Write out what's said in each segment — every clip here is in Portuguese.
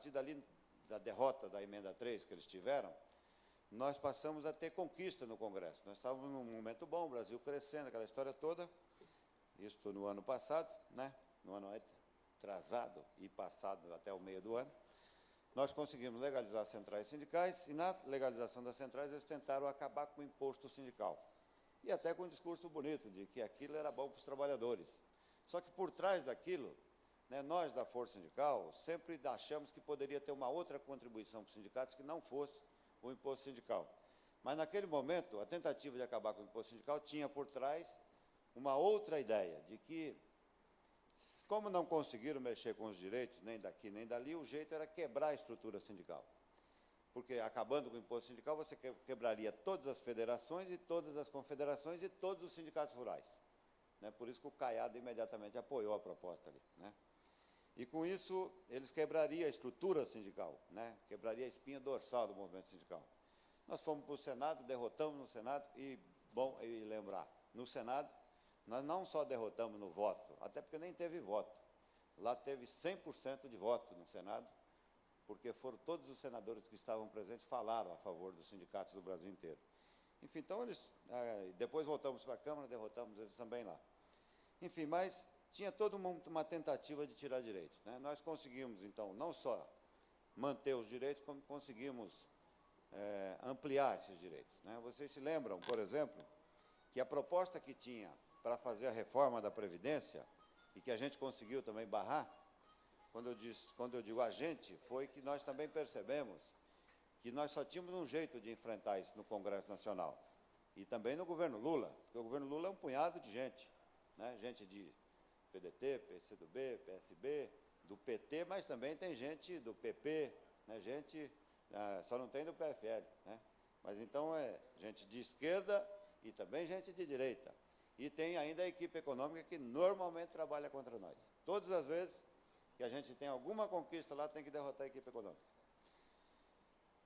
partir dali, da derrota da emenda 3 que eles tiveram, nós passamos a ter conquista no Congresso. Nós estávamos num momento bom, o Brasil crescendo, aquela história toda, isso no ano passado, né? No ano atrasado e passado até o meio do ano, nós conseguimos legalizar as centrais sindicais, e na legalização das centrais eles tentaram acabar com o imposto sindical. E até com um discurso bonito, de que aquilo era bom para os trabalhadores. Só que por trás daquilo, né, nós da Força Sindical sempre achamos que poderia ter uma outra contribuição para os sindicatos que não fosse o imposto sindical. Mas, naquele momento, a tentativa de acabar com o imposto sindical tinha por trás uma outra ideia, de que, como não conseguiram mexer com os direitos, nem daqui nem dali, o jeito era quebrar a estrutura sindical. Porque, acabando com o imposto sindical, você quebraria todas as federações e todas as confederações e todos os sindicatos rurais. Né? Por isso que o Caiado imediatamente apoiou a proposta ali. Né? E, com isso, eles quebrariam a estrutura sindical, né? Quebraria a espinha dorsal do movimento sindical. Nós fomos para o Senado, derrotamos no Senado, e, bom, lembrar, no Senado, nós não só derrotamos no voto, até porque nem teve voto. Lá teve 100% de voto no Senado, porque foram todos os senadores que estavam presentes falaram a favor dos sindicatos do Brasil inteiro. Enfim, então, depois voltamos para a Câmara, derrotamos eles também lá. Enfim, mas tinha toda uma tentativa de tirar direitos. Né? Nós conseguimos, então, não só manter os direitos, como conseguimos ampliar esses direitos. Né? Vocês se lembram, por exemplo, que a proposta que tinha para fazer a reforma da Previdência, e que a gente conseguiu também barrar, quando eu digo a gente, foi que nós também percebemos que nós só tínhamos um jeito de enfrentar isso no Congresso Nacional, e também no governo Lula, porque o governo Lula é um punhado de gente, né? Gente de PDT, PCdoB, PSB, do PT, mas também tem gente do PP, né? Gente, só não tem do PFL, né? Mas então é gente de esquerda e também gente de direita. E tem ainda a equipe econômica que normalmente trabalha contra nós. Todas as vezes que a gente tem alguma conquista lá, tem que derrotar a equipe econômica.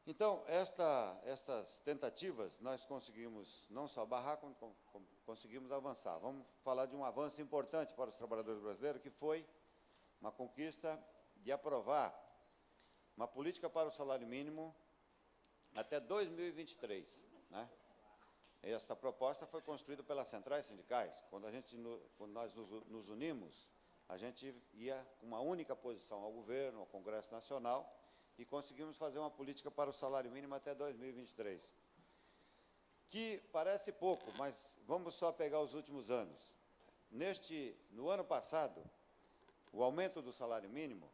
Então, estas tentativas, nós conseguimos não só barrar, como conseguimos avançar. Vamos falar de um avanço importante para os trabalhadores brasileiros, que foi uma conquista de aprovar uma política para o salário mínimo até 2023. Né? Esta proposta foi construída pelas centrais sindicais. Quando nós nos unimos, a gente ia com uma única posição ao governo, ao Congresso Nacional, e conseguimos fazer uma política para o salário mínimo até 2023. Que parece pouco, mas vamos só pegar os últimos anos. No ano passado, o aumento do salário mínimo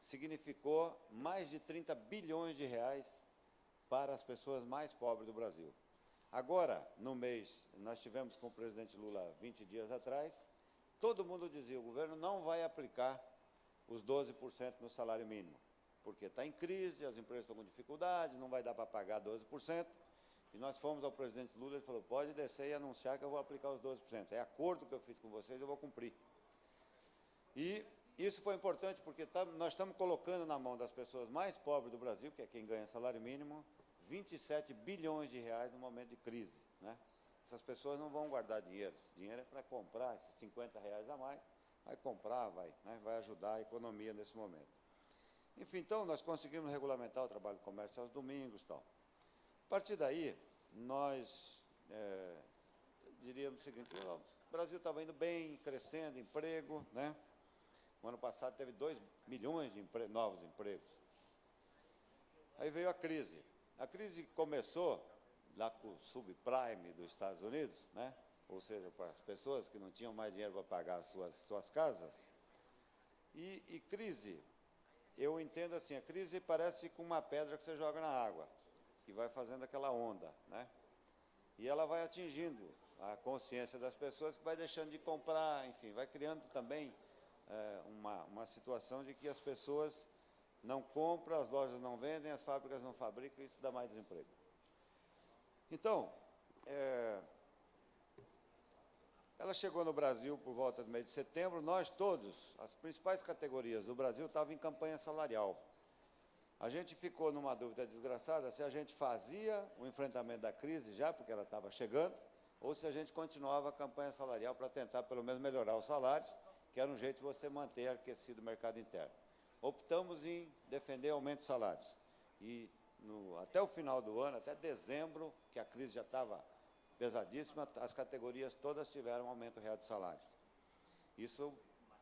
significou mais de 30 bilhões de reais para as pessoas mais pobres do Brasil. Agora, no mês, nós tivemos com o presidente Lula 20 dias atrás, todo mundo dizia, o governo não vai aplicar os 12% no salário mínimo, porque está em crise, as empresas estão com dificuldade, não vai dar para pagar 12%, e nós fomos ao presidente Lula, ele falou, pode descer e anunciar que eu vou aplicar os 12%, é acordo que eu fiz com vocês, eu vou cumprir. E isso foi importante, porque nós estamos colocando na mão das pessoas mais pobres do Brasil, que é quem ganha salário mínimo, 27 bilhões de reais no momento de crise. Né? Essas pessoas não vão guardar dinheiro, esse dinheiro é para comprar esses 50 reais a mais, vai comprar, vai ajudar a economia nesse momento. Enfim, então, nós conseguimos regulamentar o trabalho do comércio aos domingos e tal. A partir daí, nós diríamos o seguinte, o Brasil estava indo bem, crescendo, emprego, né? O ano passado teve 2 milhões de novos empregos. Aí veio a crise. A crise começou lá com o subprime dos Estados Unidos, né? Ou seja, para as pessoas que não tinham mais dinheiro para pagar as suas casas. E crise, eu entendo assim, a crise parece com uma pedra que você joga na água, que vai fazendo aquela onda, né? E ela vai atingindo a consciência das pessoas, que vai deixando de comprar, enfim, vai criando também uma situação de que as pessoas não compram, as lojas não vendem, as fábricas não fabricam, e isso dá mais desemprego. Então, ela chegou no Brasil por volta do mês de setembro, nós todos, as principais categorias do Brasil, estavam em campanha salarial. A gente ficou numa dúvida desgraçada se a gente fazia o enfrentamento da crise já, porque ela estava chegando, ou se a gente continuava a campanha salarial para tentar, pelo menos, melhorar os salários, que era um jeito de você manter aquecido o mercado interno. optamos em defender aumento de salários. E até o final do ano, até dezembro, que a crise já estava pesadíssima, as categorias todas tiveram aumento real de salários. Isso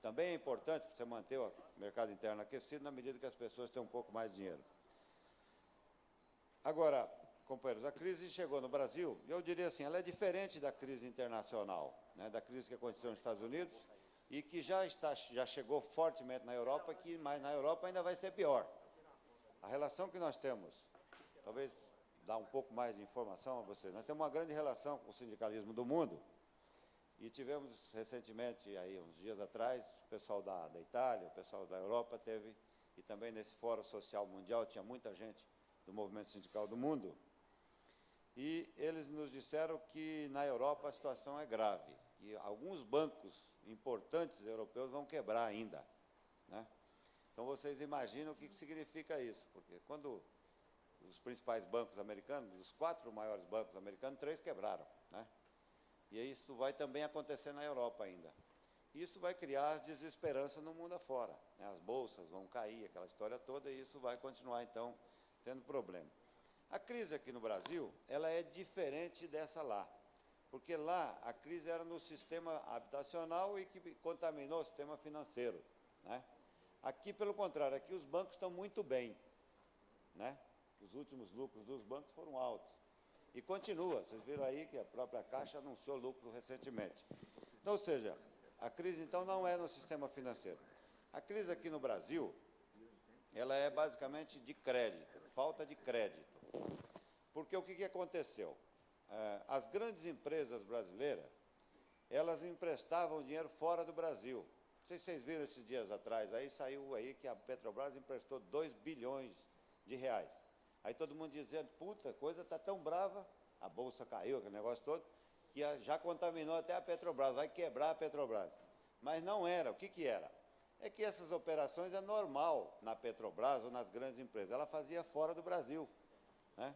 também é importante para você manter o mercado interno aquecido na medida que as pessoas têm um pouco mais de dinheiro. Agora, companheiros, a crise chegou no Brasil, e eu diria assim, ela é diferente da crise internacional, né, da crise que aconteceu nos Estados Unidos e que já chegou fortemente na Europa, mas na Europa ainda vai ser pior. A relação que nós temos, talvez dar um pouco mais de informação a vocês, nós temos uma grande relação com o sindicalismo do mundo, e tivemos recentemente, aí, uns dias atrás, o pessoal da Itália, o pessoal da Europa teve, e também nesse Fórum Social Mundial, tinha muita gente do movimento sindical do mundo, e eles nos disseram que na Europa a situação é grave, e alguns bancos importantes europeus vão quebrar ainda, né? Então, vocês imaginam o que significa isso, porque quando os principais bancos americanos, os 4 maiores bancos americanos, 3 quebraram, né? E isso vai também acontecer na Europa ainda. Isso vai criar desesperança no mundo afora, né? As bolsas vão cair, aquela história toda, e isso vai continuar, então, tendo problema. A crise aqui no Brasil, ela é diferente dessa lá, porque lá a crise era no sistema habitacional e que contaminou o sistema financeiro, né? Aqui, pelo contrário, aqui os bancos estão muito bem, né? Os últimos lucros dos bancos foram altos. E continua, vocês viram aí que a própria Caixa anunciou lucro recentemente. Então, ou seja, a crise, então, não é no sistema financeiro. A crise aqui no Brasil, ela é basicamente de crédito, falta de crédito. Porque o que aconteceu? As grandes empresas brasileiras, elas emprestavam dinheiro fora do Brasil. Não sei se vocês viram esses dias atrás, aí saiu aí que a Petrobras emprestou 2 bilhões de reais. Aí todo mundo dizendo, puta, a coisa está tão brava, a bolsa caiu, aquele negócio todo, que já contaminou até a Petrobras, vai quebrar a Petrobras. Mas não era. O que era? É que essas operações é normal na Petrobras ou nas grandes empresas. Ela fazia fora do Brasil, né?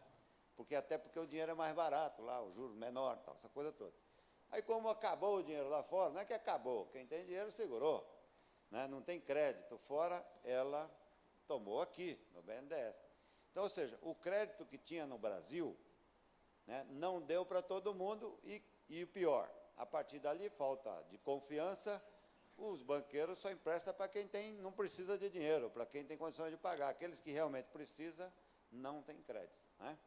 Porque o dinheiro é mais barato lá, os juros menor, tal, essa coisa toda. Aí, como acabou o dinheiro lá fora, não é que acabou, quem tem dinheiro segurou, né? Não tem crédito fora, ela tomou aqui, no BNDES. Então, ou seja, o crédito que tinha no Brasil, né, não deu para todo mundo e o pior, a partir dali, falta de confiança, os banqueiros só emprestam para quem não precisa de dinheiro, para quem tem condições de pagar. Aqueles que realmente precisam, não têm crédito, né?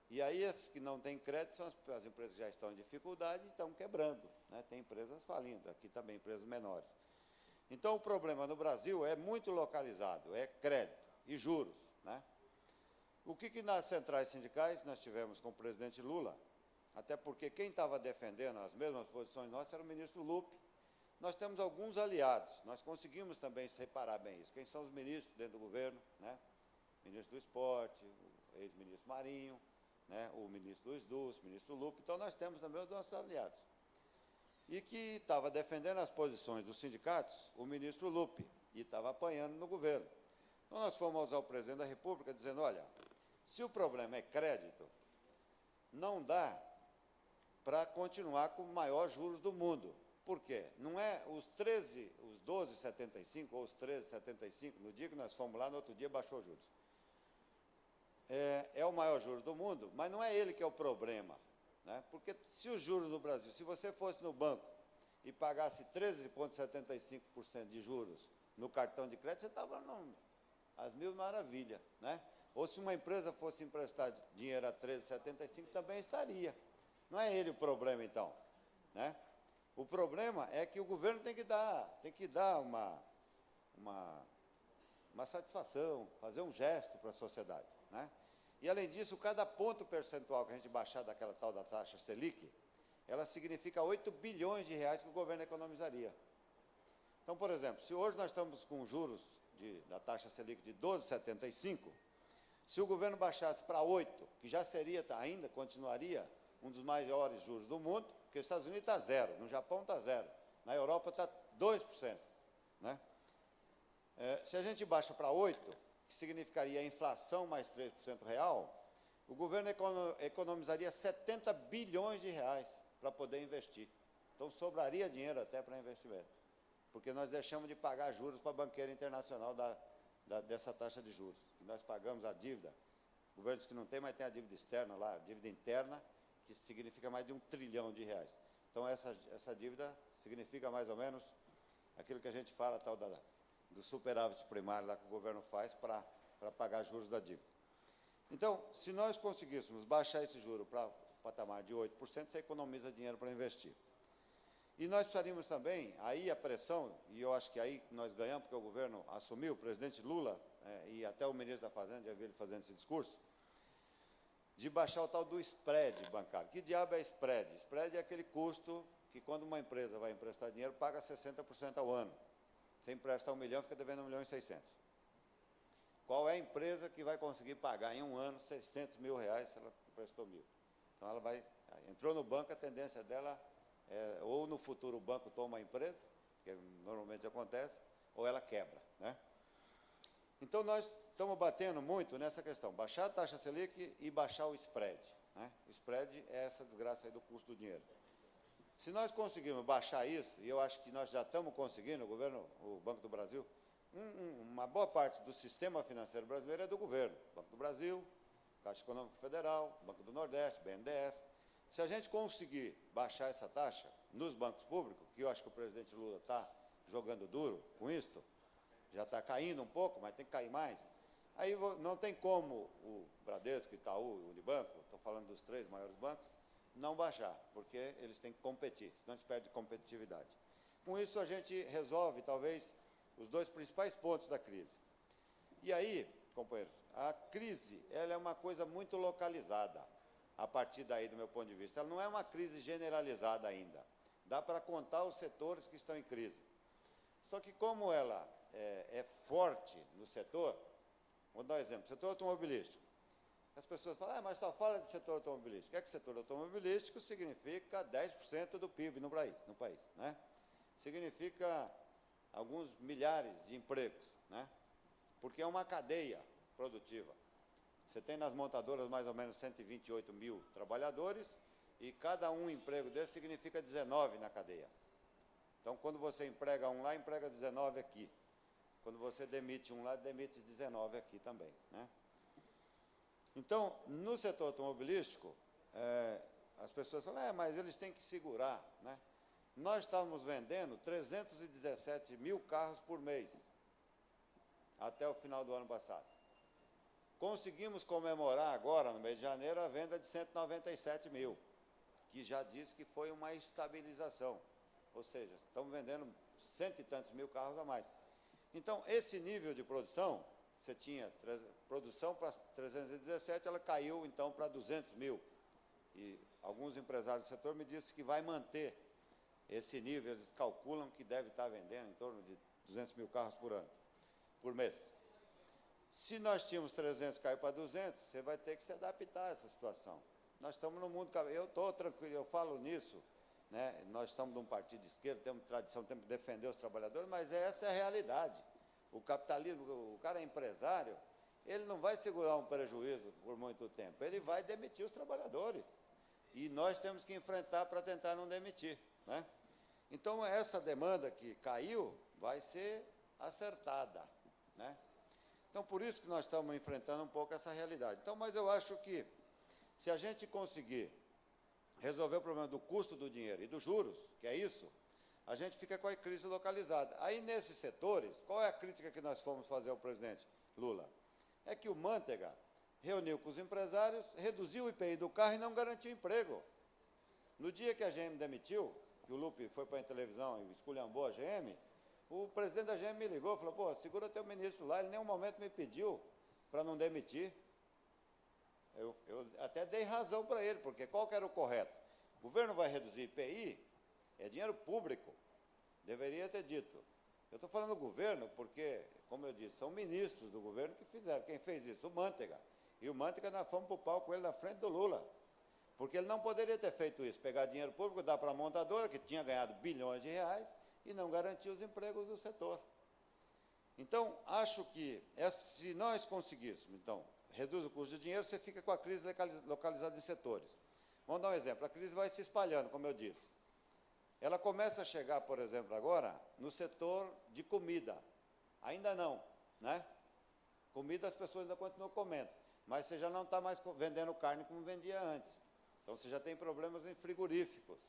E aí, esses que não têm crédito são as empresas que já estão em dificuldade e estão quebrando, né? Tem empresas falindo, aqui também empresas menores. Então, o problema no Brasil é muito localizado, é crédito e juros, né? O que nas centrais sindicais nós tivemos com o presidente Lula, até porque quem estava defendendo as mesmas posições nossas era o ministro Lupe. Nós temos alguns aliados, nós conseguimos também separar bem isso. Quem são os ministros dentro do governo, né? Ministro do Esporte, o ex-ministro Marinho, né? O ministro Luiz Dulce, o ministro Lupe. Então, nós temos também os nossos aliados. E que estava defendendo as posições dos sindicatos, o ministro Lupe, e estava apanhando no governo. Então, nós fomos ao presidente da República dizendo, olha, se o problema é crédito, não dá para continuar com os maiores juros do mundo. Por quê? Não é os 12,75 ou os 13,75, no dia que nós fomos lá, no outro dia baixou os juros. É o maior juros do mundo, mas não é ele que é o problema, né? Porque se os juros no Brasil, se você fosse no banco e pagasse 13,75% de juros no cartão de crédito, você estava às mil maravilhas, né? Ou se uma empresa fosse emprestar dinheiro a 13,75, também estaria. Não é ele o problema, então, né? O problema é que o governo tem que dar uma satisfação, fazer um gesto para a sociedade, né? E, além disso, cada ponto percentual que a gente baixar daquela tal da taxa Selic, ela significa 8 bilhões de reais que o governo economizaria. Então, por exemplo, se hoje nós estamos com juros da taxa Selic de 12,75, se o governo baixasse para 8, que já seria, ainda continuaria um dos maiores juros do mundo, porque os Estados Unidos está 0, no Japão está 0, na Europa está 2%, né? Se a gente baixa para 8, que significaria a inflação mais 3% real, o governo economizaria 70 bilhões de reais para poder investir. Então, sobraria dinheiro até para investimento, porque nós deixamos de pagar juros para a banqueira internacional dessa taxa de juros. Que nós pagamos a dívida, o governo diz que não tem, mas tem a dívida externa lá, a dívida interna, que significa mais de R$ 1 trilhão. Então, essa dívida significa mais ou menos aquilo que a gente fala, tal do superávit primário lá que o governo faz para pagar juros da dívida. Então, se nós conseguíssemos baixar esse juro para o patamar de 8%, você economiza dinheiro para investir. E nós precisaríamos também, aí a pressão, e eu acho que aí nós ganhamos, porque o governo assumiu, o presidente Lula, e até o ministro da Fazenda, já vi ele fazendo esse discurso, de baixar o tal do spread bancário. Que diabo é spread? Spread é aquele custo que, quando uma empresa vai emprestar dinheiro, paga 60% ao ano. Você empresta 1 milhão, fica devendo 1.600.000. Qual é a empresa que vai conseguir pagar em um ano 600 mil reais se ela emprestou 1.000? Então, ela entrou no banco, a tendência dela é, ou no futuro o banco toma a empresa, que normalmente acontece, ou ela quebra, né? Então, nós estamos batendo muito nessa questão, baixar a taxa Selic e baixar o spread, né? O spread é essa desgraça aí do custo do dinheiro. Se nós conseguirmos baixar isso, e eu acho que nós já estamos conseguindo, o Banco do Brasil, uma boa parte do sistema financeiro brasileiro é do governo, Banco do Brasil, Caixa Econômica Federal, Banco do Nordeste, BNDES. Se a gente conseguir baixar essa taxa nos bancos públicos, que eu acho que o presidente Lula está jogando duro com isso, já está caindo um pouco, mas tem que cair mais, aí não tem como o Bradesco, Itaú, o Unibanco, estou falando dos 3 maiores bancos, não baixar, porque eles têm que competir, senão eles perdem competitividade. Com isso, a gente resolve, talvez, os 2 principais pontos da crise. E aí, companheiros, a crise ela é uma coisa muito localizada, a partir daí, do meu ponto de vista. Ela não é uma crise generalizada ainda. Dá para contar os setores que estão em crise. Só que, como ela é forte no setor, vou dar um exemplo, setor automobilístico. As pessoas falam, mas só fala de setor automobilístico. O que é setor automobilístico? Significa 10% do PIB no país, né? Significa alguns milhares de empregos, né? Porque é uma cadeia produtiva. Você tem nas montadoras mais ou menos 128 mil trabalhadores e cada emprego desse significa 19 na cadeia. Então, quando você emprega um lá, emprega 19 aqui. Quando você demite um lá, demite 19 aqui também, né? Então, no setor automobilístico, as pessoas falam, mas eles têm que segurar, né? Nós estávamos vendendo 317 mil carros por mês, até o final do ano passado. Conseguimos comemorar agora, no mês de janeiro, a venda de 197 mil, que já diz que foi uma estabilização. Ou seja, estamos vendendo 100 e tantos mil carros a mais. Então, esse nível de produção, você tinha produção para 317, ela caiu, então, para 200 mil. E alguns empresários do setor me disseram que vai manter esse nível, eles calculam que deve estar vendendo em torno de 200 mil carros por mês. Se nós tínhamos 300 caiu para 200, você vai ter que se adaptar a essa situação. Nós estamos no mundo, eu estou tranquilo, eu falo nisso, né? Nós estamos num partido de esquerda, temos tradição, temos que defender os trabalhadores, mas essa é a realidade. O capitalismo, o cara é empresário, ele não vai segurar um prejuízo por muito tempo, ele vai demitir os trabalhadores. E nós temos que enfrentar para tentar não demitir, né? Então, essa demanda que caiu vai ser acertada, né? Então, por isso que nós estamos enfrentando um pouco essa realidade. Então, mas eu acho que, se a gente conseguir resolver o problema do custo do dinheiro e dos juros, que é isso, a gente fica com a crise localizada. Aí, nesses setores, qual é a crítica que nós fomos fazer ao presidente Lula? É que o Manteiga reuniu com os empresários, reduziu o IPI do carro e não garantiu emprego. No dia que a GM demitiu, que o Lupe foi para a televisão e esculhambou a GM, o presidente da GM me ligou e falou, segura teu ministro lá, ele em nenhum momento me pediu para não demitir. Eu até dei razão para ele, porque qual que era o correto? O governo vai reduzir IPI, é dinheiro público, deveria ter dito. Eu estou falando do governo porque, como eu disse, são ministros do governo que fizeram. Quem fez isso? O Manteiga. E o Manteiga, nós fomos para o palco com ele na frente do Lula. Porque ele não poderia ter feito isso, pegar dinheiro público, dar para a montadora, que tinha ganhado bilhões de reais, e não garantir os empregos do setor. Então, acho que, se nós conseguíssemos, então, reduz o custo de dinheiro, você fica com a crise localizada em setores. Vamos dar um exemplo, a crise vai se espalhando, como eu disse. Ela começa a chegar, por exemplo, agora, no setor de comida. Ainda não, né? Comida as pessoas ainda continuam comendo, mas você já não está mais vendendo carne como vendia antes. Então, você já tem problemas em frigoríficos.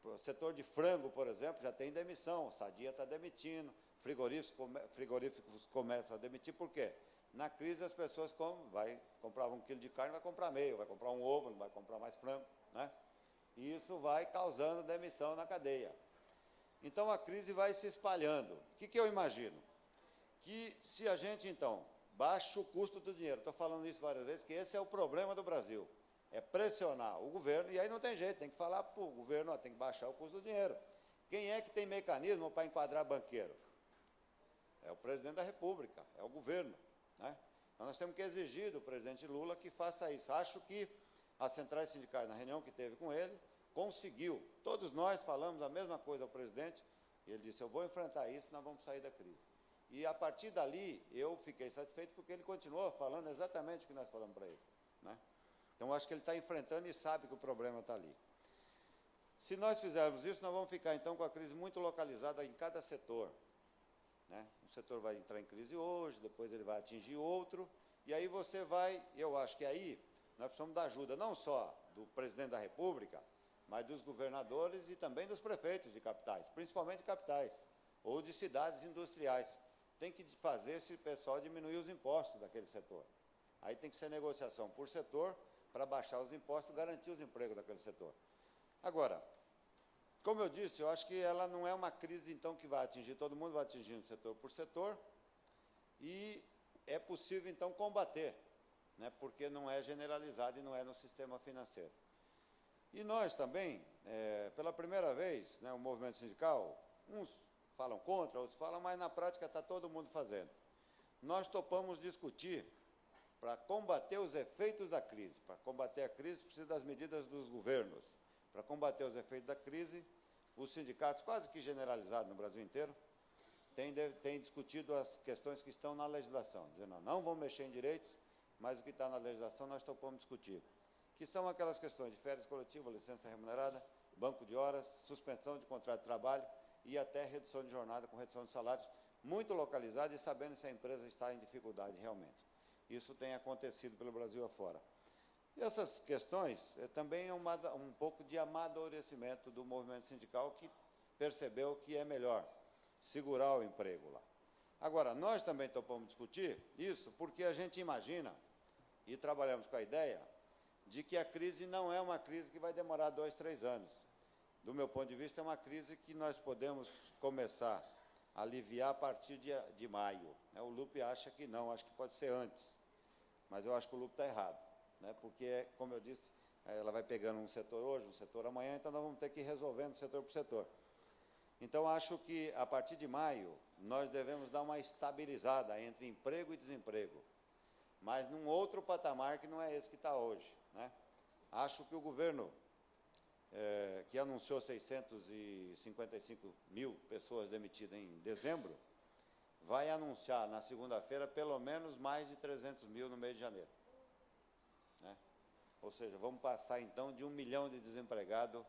O setor de frango, por exemplo, já tem demissão. A Sadia está demitindo, frigoríficos começam a demitir. Por quê? Na crise, as pessoas vai comprar 1 quilo de carne, vai comprar meio, vai comprar um ovo, não vai comprar mais frango, né? E isso vai causando demissão na cadeia. Então, a crise vai se espalhando. O que eu imagino? Que se a gente, então, baixa o custo do dinheiro, estou falando isso várias vezes, que esse é o problema do Brasil, é pressionar o governo, e aí não tem jeito, tem que falar para o governo, ó, tem que baixar o custo do dinheiro. Quem é que tem mecanismo para enquadrar banqueiro? É o presidente da República, é o governo, né? Então, nós temos que exigir do presidente Lula que faça isso. Acho que as centrais sindicais, na reunião que teve com ele, conseguiu. Todos nós falamos a mesma coisa ao presidente, e ele disse, eu vou enfrentar isso, nós vamos sair da crise. E, a partir dali, eu fiquei satisfeito, porque ele continuou falando exatamente o que nós falamos para ele, né? Então, acho que ele está enfrentando e sabe que o problema está ali. Se nós fizermos isso, nós vamos ficar, então, com a crise muito localizada em cada setor, né? Um setor vai entrar em crise hoje, depois ele vai atingir outro, e aí você vai, eu acho que aí nós precisamos da ajuda, não só do presidente da República, mas dos governadores e também dos prefeitos de capitais, principalmente de capitais, ou de cidades industriais. Tem que fazer esse pessoal diminuir os impostos daquele setor. Aí tem que ser negociação por setor, para baixar os impostos e garantir os empregos daquele setor. Agora, como eu disse, eu acho que ela não é uma crise, então, que vai atingir todo mundo, vai atingindo setor por setor, e é possível, então, combater, né, porque não é generalizado e não é no sistema financeiro. E nós também, pela primeira vez, né, o movimento sindical, uns falam contra, outros falam, mas na prática está todo mundo fazendo. Nós topamos discutir para combater os efeitos da crise. Para combater a crise, precisa das medidas dos governos. Para combater os efeitos da crise, os sindicatos, quase que generalizados no Brasil inteiro, têm discutido as questões que estão na legislação, dizendo, não vamos mexer em direitos, mas o que está na legislação nós topamos discutir, que são aquelas questões de férias coletivas, licença remunerada, banco de horas, suspensão de contrato de trabalho e até redução de jornada com redução de salários, muito localizado e sabendo se a empresa está em dificuldade realmente. Isso tem acontecido pelo Brasil afora. E essas questões também é um pouco de amadurecimento do movimento sindical, que percebeu que é melhor segurar o emprego lá. Agora, nós também topamos discutir isso porque a gente imagina, e trabalhamos com a ideia, de que a crise não é uma crise que vai demorar 2, 3 anos. Do meu ponto de vista, é uma crise que nós podemos começar a aliviar a partir de maio, né? O Lupe acha que não, acho que pode ser antes, mas eu acho que o Lupe está errado, né? Porque, como eu disse, ela vai pegando um setor hoje, um setor amanhã, então nós vamos ter que ir resolvendo setor por setor. Então, acho que, a partir de maio, nós devemos dar uma estabilizada entre emprego e desemprego, mas num outro patamar que não é esse que está hoje, né? Acho que o governo, que anunciou 655 mil pessoas demitidas em dezembro, vai anunciar na segunda-feira pelo menos mais de 300 mil no mês de janeiro, né? Ou seja, vamos passar então de 1 milhão de desempregados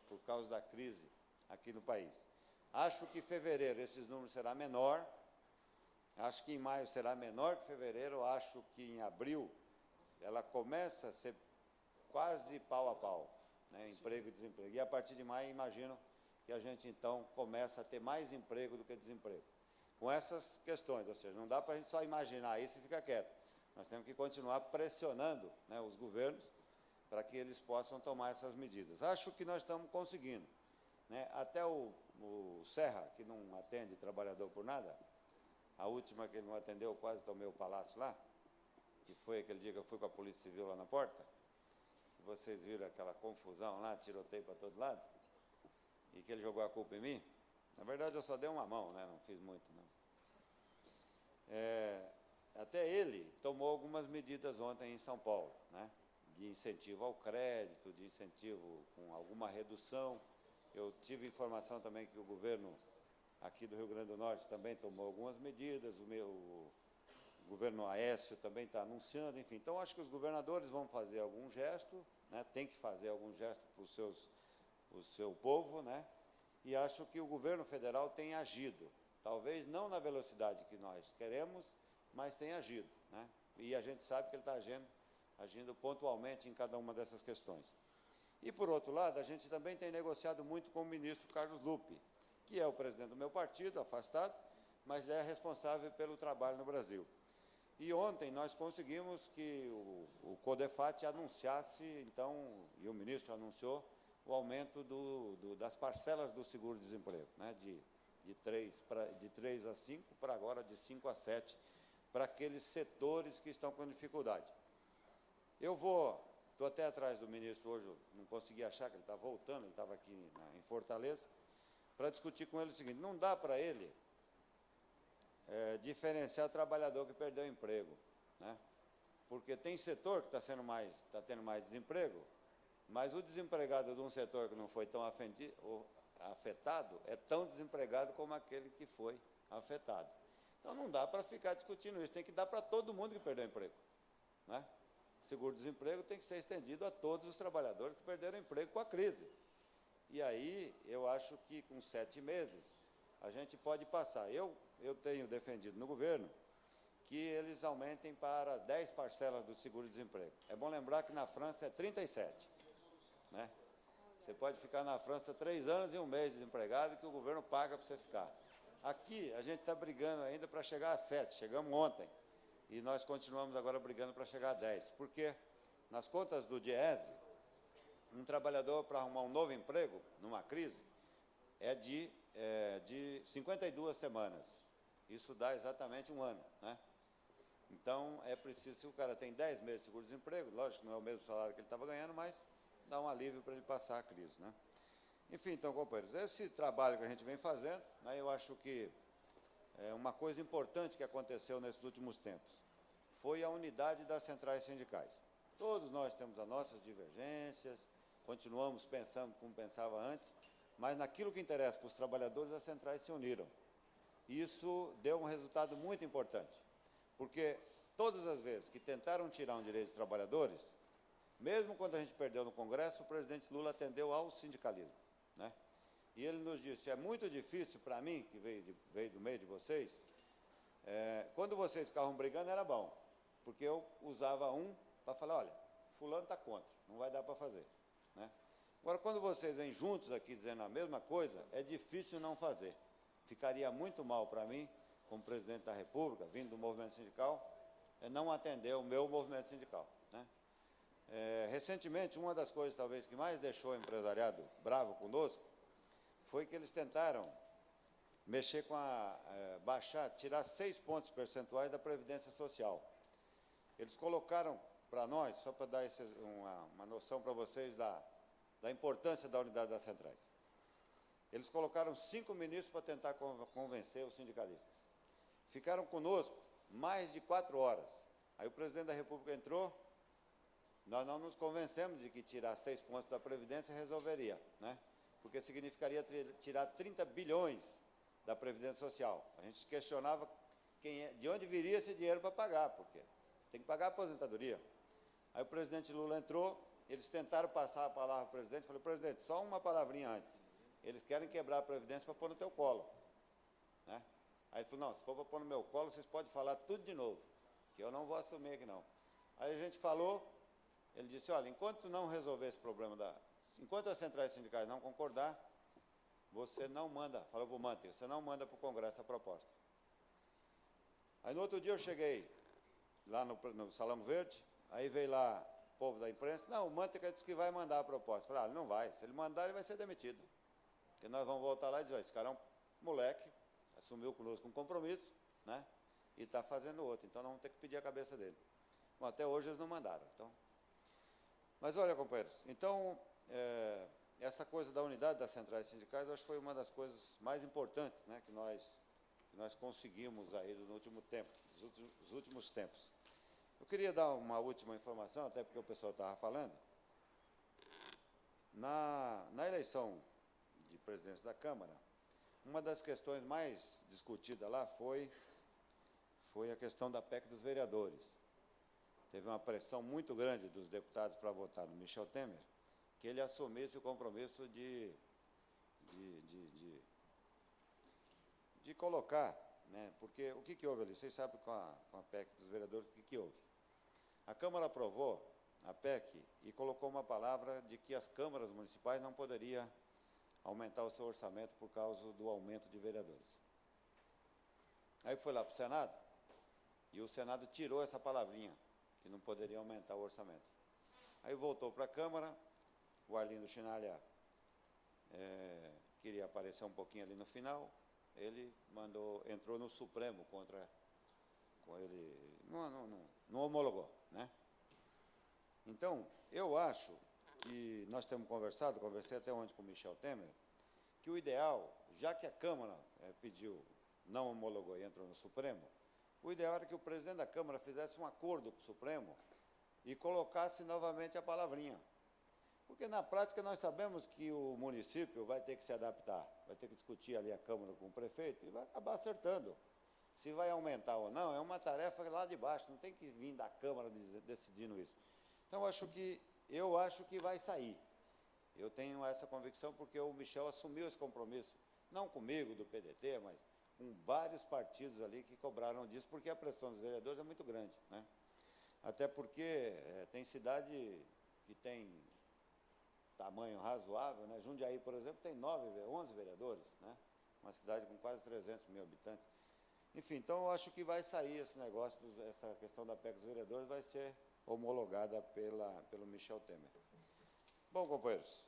por causa da crise aqui no país. Acho que em fevereiro esses números serão menor, acho que em maio será menor que fevereiro, acho que em abril ela começa a ser quase pau a pau, né? Emprego e desemprego. E a partir de maio, imagino que a gente então começa a ter mais emprego do que desemprego. Com essas questões, ou seja, não dá para a gente só imaginar isso e ficar quieto. Nós temos que continuar pressionando, né, os governos para que eles possam tomar essas medidas. Acho que nós estamos conseguindo, né? Até o Serra, que não atende trabalhador por nada, a última que ele não atendeu, eu quase tomei o palácio lá, que foi aquele dia que eu fui com a Polícia Civil lá na porta, vocês viram aquela confusão lá, tiroteio para todo lado, e que ele jogou a culpa em mim. Na verdade, eu só dei uma mão, né? Não fiz muito, não. Até ele tomou algumas medidas ontem em São Paulo, né? De incentivo ao crédito, de incentivo com alguma redução. Eu tive informação também que o governo aqui do Rio Grande do Norte também tomou algumas medidas, o governo Aécio também está anunciando, enfim. Então, acho que os governadores vão fazer algum gesto, né? Tem que fazer algum gesto para o seu povo, né? E acho que o governo federal tem agido, talvez não na velocidade que nós queremos, mas tem agido, né? E a gente sabe que ele está agindo pontualmente em cada uma dessas questões. E, por outro lado, a gente também tem negociado muito com o ministro Carlos Lupe, que é o presidente do meu partido, afastado, mas é responsável pelo trabalho no Brasil. E ontem nós conseguimos que o CODEFAT anunciasse, então, e o ministro anunciou, o aumento das parcelas do seguro-desemprego, né, de 3 a 5, para agora de 5 a 7, para aqueles setores que estão com dificuldade. Estou até atrás do ministro hoje, não consegui achar, que ele está voltando, ele estava aqui em Fortaleza, para discutir com ele o seguinte: não dá para ele diferenciar o trabalhador que perdeu o emprego, né? Porque tem setor que está tendo mais desemprego, mas o desempregado de um setor que não foi tão afetado é tão desempregado como aquele que foi afetado. Então, não dá para ficar discutindo isso, tem que dar para todo mundo que perdeu o emprego, né? Seguro-desemprego tem que ser estendido a todos os trabalhadores que perderam o emprego com a crise. E aí, eu acho que com 7 meses, a gente pode passar. Eu tenho defendido no governo que eles aumentem para 10 parcelas do seguro-desemprego. É bom lembrar que na França é 37, né? Você pode ficar na França 3 anos e 1 mês desempregado, que o governo paga para você ficar. Aqui, a gente está brigando ainda para chegar a 7, chegamos ontem. E nós continuamos agora brigando para chegar a 10, porque nas contas do Diese, um trabalhador para arrumar um novo emprego, numa crise, é de 52 semanas. Isso dá exatamente 1 ano, né? Então, é preciso, se o cara tem 10 meses de seguro-desemprego, lógico que não é o mesmo salário que ele estava ganhando, mas dá um alívio para ele passar a crise, né? Enfim, então, companheiros, esse trabalho que a gente vem fazendo, né, eu acho que uma coisa importante que aconteceu nesses últimos tempos foi a unidade das centrais sindicais. Todos nós temos as nossas divergências, continuamos pensando como pensava antes, mas naquilo que interessa para os trabalhadores, as centrais se uniram. E isso deu um resultado muito importante, porque todas as vezes que tentaram tirar um direito dos trabalhadores, mesmo quando a gente perdeu no Congresso, o presidente Lula atendeu ao sindicalismo, né? E ele nos disse: é muito difícil para mim, que veio do meio de vocês, quando vocês ficavam brigando era bom, porque eu usava para falar: olha, fulano está contra, não vai dar para fazer, né? Agora, quando vocês vêm juntos aqui dizendo a mesma coisa, é difícil não fazer. Ficaria muito mal para mim, como presidente da República, vindo do movimento sindical, não atender o meu movimento sindical, né? Recentemente, uma das coisas talvez que mais deixou o empresariado bravo conosco foi que eles tentaram mexer com tirar 6 pontos percentuais da Previdência Social. Eles colocaram para nós, só para dar uma noção para vocês da importância da unidade das centrais, eles colocaram 5 ministros para tentar convencer os sindicalistas. Ficaram conosco mais de 4 horas. Aí o presidente da República entrou, nós não nos convencemos de que tirar 6 pontos da Previdência resolveria, né? Porque significaria tirar 30 bilhões da Previdência Social. A gente questionava de onde viria esse dinheiro para pagar, porque você tem que pagar a aposentadoria. Aí o presidente Lula entrou, eles tentaram passar a palavra ao presidente, falei: presidente, só uma palavrinha antes. Eles querem quebrar a Previdência para pôr no teu colo, né? Aí ele falou: não, se for para pôr no meu colo, vocês podem falar tudo de novo, que eu não vou assumir aqui não. Aí a gente falou, ele disse: olha, enquanto não resolver esse problema enquanto as centrais sindicais não concordar, você não manda, falou para o Manteiga, você não manda para o Congresso a proposta. Aí no outro dia eu cheguei lá no Salão Verde, aí veio lá o povo da imprensa: não, o Manteiga disse que vai mandar a proposta. Eu falei: não vai, se ele mandar, ele vai ser demitido. Porque nós vamos voltar lá e dizer: esse cara é um moleque, assumiu conosco um compromisso, né? E está fazendo outro, então nós vamos ter que pedir a cabeça dele. Bom, até hoje eles não mandaram. Então. Mas olha, companheiros, então, essa coisa da unidade das centrais sindicais, acho que foi uma das coisas mais importantes, né, que nós conseguimos aí no último tempo, nos últimos tempos. Eu queria dar uma última informação, até porque o pessoal estava falando. Na eleição de presidência da Câmara, uma das questões mais discutidas lá foi a questão da PEC dos vereadores. Teve uma pressão muito grande dos deputados para votar no Michel Temer, que ele assumisse o compromisso de colocar né, porque o que houve ali? Vocês sabem com a PEC dos vereadores o que houve. A Câmara aprovou a PEC e colocou uma palavra de que as câmaras municipais não poderiam aumentar o seu orçamento por causa do aumento de vereadores. Aí foi lá para o Senado, e o Senado tirou essa palavrinha, que não poderia aumentar o orçamento. Aí voltou para a Câmara, o Arlindo Chinalha queria aparecer um pouquinho ali no final, ele entrou no Supremo com ele, não homologou, né? Então, eu acho que nós temos conversei até ontem com o Michel Temer, que o ideal, já que a Câmara pediu, não homologou e entrou no Supremo, o ideal era que o presidente da Câmara fizesse um acordo com o Supremo e colocasse novamente a palavrinha. Porque, na prática, nós sabemos que o município vai ter que se adaptar, vai ter que discutir ali a Câmara com o prefeito e vai acabar acertando. Se vai aumentar ou não, é uma tarefa lá de baixo, não tem que vir da Câmara decidindo isso. Então, eu acho que vai sair. Eu tenho essa convicção porque o Michel assumiu esse compromisso, não comigo, do PDT, mas com vários partidos ali que cobraram disso, porque a pressão dos vereadores é muito grande, né? Até porque tem cidade que tem tamanho razoável, né? Jundiaí, por exemplo, tem 11 vereadores, né? Uma cidade com quase 300 mil habitantes. Enfim, então eu acho que vai sair esse negócio, essa questão da PEC dos vereadores vai ser homologada pelo Michel Temer. Bom, companheiros,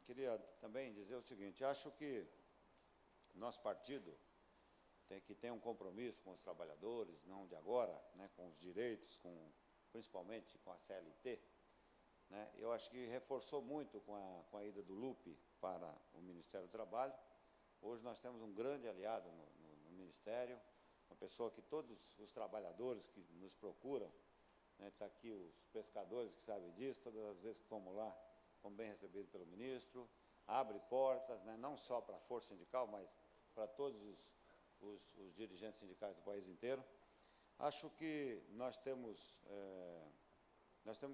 queria também dizer o seguinte, acho que nosso partido tem um compromisso com os trabalhadores, não de agora, né, com os direitos, principalmente com a CLT, né? Eu acho que reforçou muito com a ida do Lupe para o Ministério do Trabalho. Hoje nós temos um grande aliado no Ministério, uma pessoa que todos os trabalhadores que nos procuram, né, está aqui os pescadores que sabem disso, todas as vezes que fomos lá, fomos bem recebidos pelo ministro, abre portas, né, não só para a força sindical, mas para todos os dirigentes sindicais do país inteiro. Acho que nós temos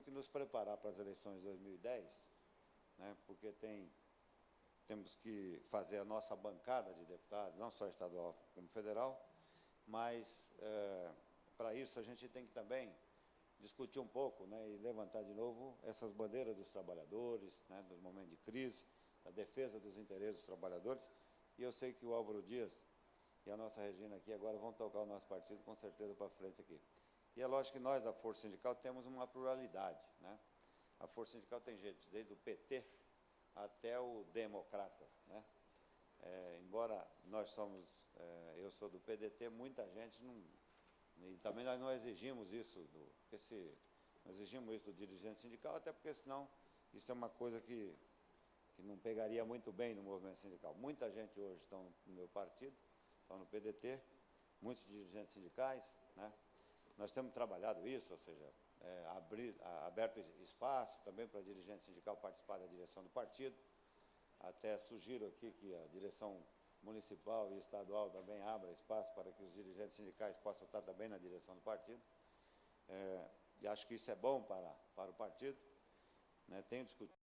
que nos preparar para as eleições de 2010, né, porque temos que fazer a nossa bancada de deputados, não só estadual como federal, mas, para isso, a gente tem que também discutir um pouco, né, e levantar de novo essas bandeiras dos trabalhadores, né, nos momentos de crise, a defesa dos interesses dos trabalhadores, e eu sei que o Álvaro Dias e a nossa Regina aqui agora vão tocar o nosso partido, com certeza, para frente aqui. E é lógico que nós, da Força Sindical, temos uma pluralidade, né? A Força Sindical tem gente, desde o PT até o Democratas, né? Embora eu sou do PDT, muita gente não... E também nós não exigimos isso, não exigimos isso do dirigente sindical, até porque, senão, isso é uma coisa que não pegaria muito bem no movimento sindical. Muita gente hoje está no meu partido, estão no PDT, muitos dirigentes sindicais, né? Nós temos trabalhado isso, ou seja, aberto espaço também para dirigente sindical participar da direção do partido. Até sugiro aqui que a direção municipal e estadual também abra espaço para que os dirigentes sindicais possam estar também na direção do partido. E acho que isso é bom para o partido, né? Tenho discutido